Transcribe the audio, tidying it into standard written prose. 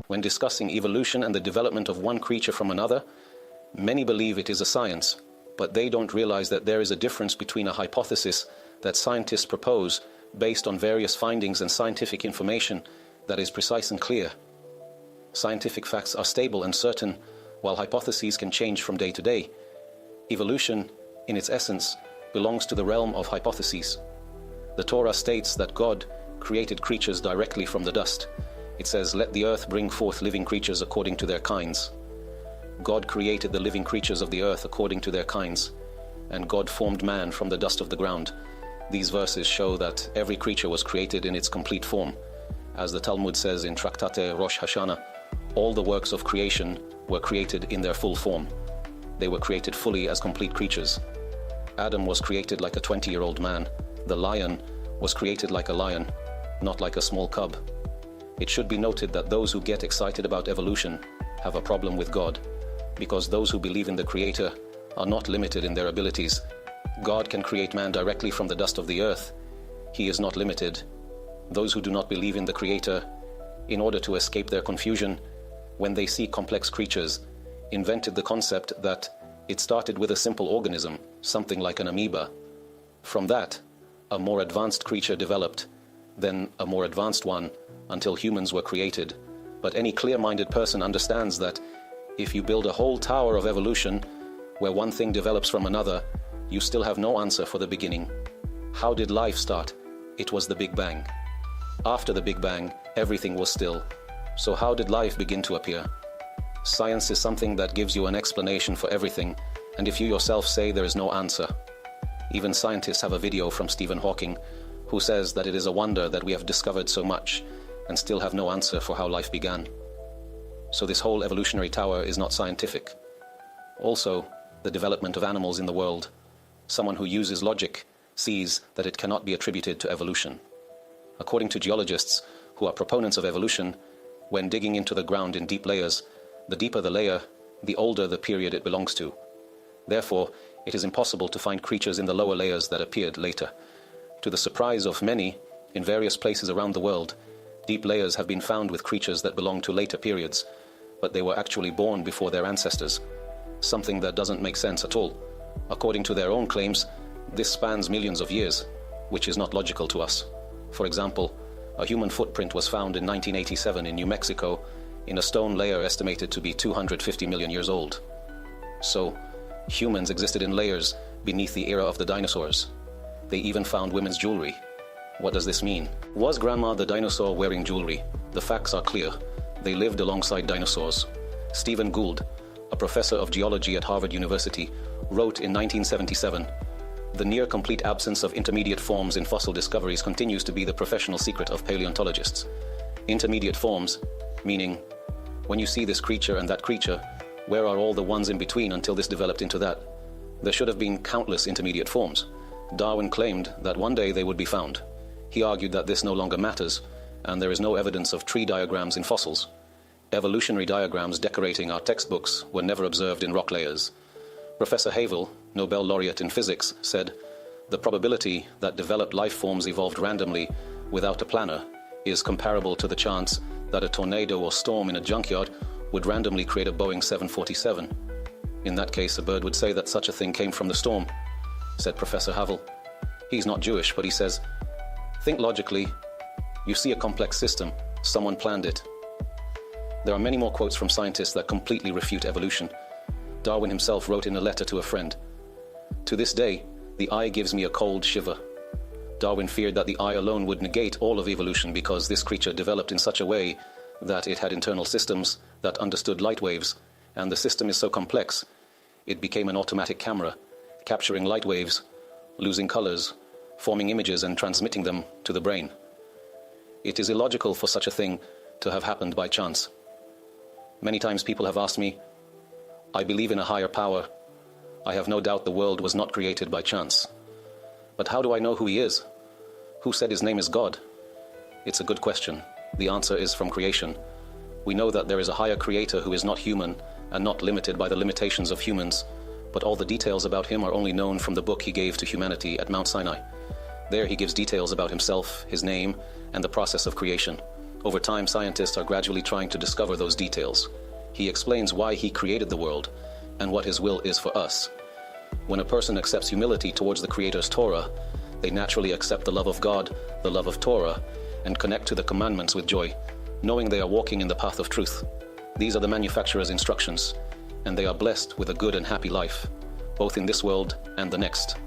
When discussing evolution and the development of one creature from another, many believe it is a science, but they don't realize that there is a difference between a hypothesis that scientists propose based on various findings and scientific information that is precise and clear. Scientific facts are stable and certain, while hypotheses can change from day to day. Evolution, in its essence, belongs to the realm of hypotheses. The Torah states that God created creatures directly from the dust. It says, "Let the earth bring forth living creatures according to their kinds." God created the living creatures of the earth according to their kinds, and God formed man from the dust of the ground. These verses show that every creature was created in its complete form. As the Talmud says in Tractate Rosh Hashanah, all the works of creation were created in their full form. They were created fully as complete creatures. Adam was created like a 20-year-old man. The lion was created like a lion, not like a small cub. It should be noted that those who get excited about evolution have a problem with God, because those who believe in the Creator are not limited in their abilities. God can create man directly from the dust of the earth. He is not limited. Those who do not believe in the Creator, in order to escape their confusion, when they see complex creatures, invented the concept that it started with a simple organism, something like an amoeba. From that, a more advanced creature developed, then a more advanced one, until humans were created. But any clear-minded person understands that if you build a whole tower of evolution, where one thing develops from another, you still have no answer for the beginning. How did life start? It was the Big Bang. After the Big Bang, everything was still. So how did life begin to appear? Science is something that gives you an explanation for everything, and if you yourself say there is no answer. Even scientists have a video from Stephen Hawking, who says that it is a wonder that we have discovered so much and still have no answer for how life began. So this whole evolutionary tower is not scientific. Also, the development of animals in the world. Someone who uses logic sees that it cannot be attributed to evolution. According to geologists who are proponents of evolution, when digging into the ground in deep layers, the deeper the layer, the older the period it belongs to. Therefore, it is impossible to find creatures in the lower layers that appeared later. To the surprise of many, in various places around the world, deep layers have been found with creatures that belong to later periods, but they were actually born before their ancestors. Something that doesn't make sense at all. According to their own claims, this spans millions of years, which is not logical to us. For example, a human footprint was found in 1987 in New Mexico in a stone layer estimated to be 250 million years old. So, humans existed in layers beneath the era of the dinosaurs. They even found women's jewelry. What does this mean? Was Grandma the dinosaur wearing jewelry? The facts are clear. They lived alongside dinosaurs. Stephen Gould, a professor of geology at Harvard University, wrote in 1977, "The near-complete absence of intermediate forms in fossil discoveries continues to be the professional secret of paleontologists." Intermediate forms, meaning, when you see this creature and that creature, where are all the ones in between until this developed into that? There should have been countless intermediate forms. Darwin claimed that one day they would be found. He argued that this no longer matters, and there is no evidence of tree diagrams in fossils. Evolutionary diagrams decorating our textbooks were never observed in rock layers. Professor Havel, Nobel laureate in physics, said, "The probability that developed life forms evolved randomly without a planner is comparable to the chance that a tornado or storm in a junkyard would randomly create a Boeing 747. In that case, a bird would say that such a thing came from the storm," said Professor Havel. He's not Jewish, but he says, "Think logically. You see a complex system. Someone planned it." There are many more quotes from scientists that completely refute evolution. Darwin himself wrote in a letter to a friend, "To this day, the eye gives me a cold shiver." Darwin feared that the eye alone would negate all of evolution because this creature developed in such a way that it had internal systems that understood light waves, and the system is so complex, it became an automatic camera, capturing light waves, losing colors, forming images and transmitting them to the brain. It is illogical for such a thing to have happened by chance. Many times people have asked me, "I believe in a higher power. I have no doubt the world was not created by chance. But how do I know who he is? Who said his name is God?" It's a good question. The answer is from creation. We know that there is a higher creator who is not human and not limited by the limitations of humans, but all the details about him are only known from the book he gave to humanity at Mount Sinai. There he gives details about himself, his name, and the process of creation. Over time, scientists are gradually trying to discover those details. He explains why he created the world and what his will is for us. When a person accepts humility towards the Creator's Torah, they naturally accept the love of God, the love of Torah, and connect to the commandments with joy, knowing they are walking in the path of truth. These are the manufacturer's instructions, and they are blessed with a good and happy life, both in this world and the next.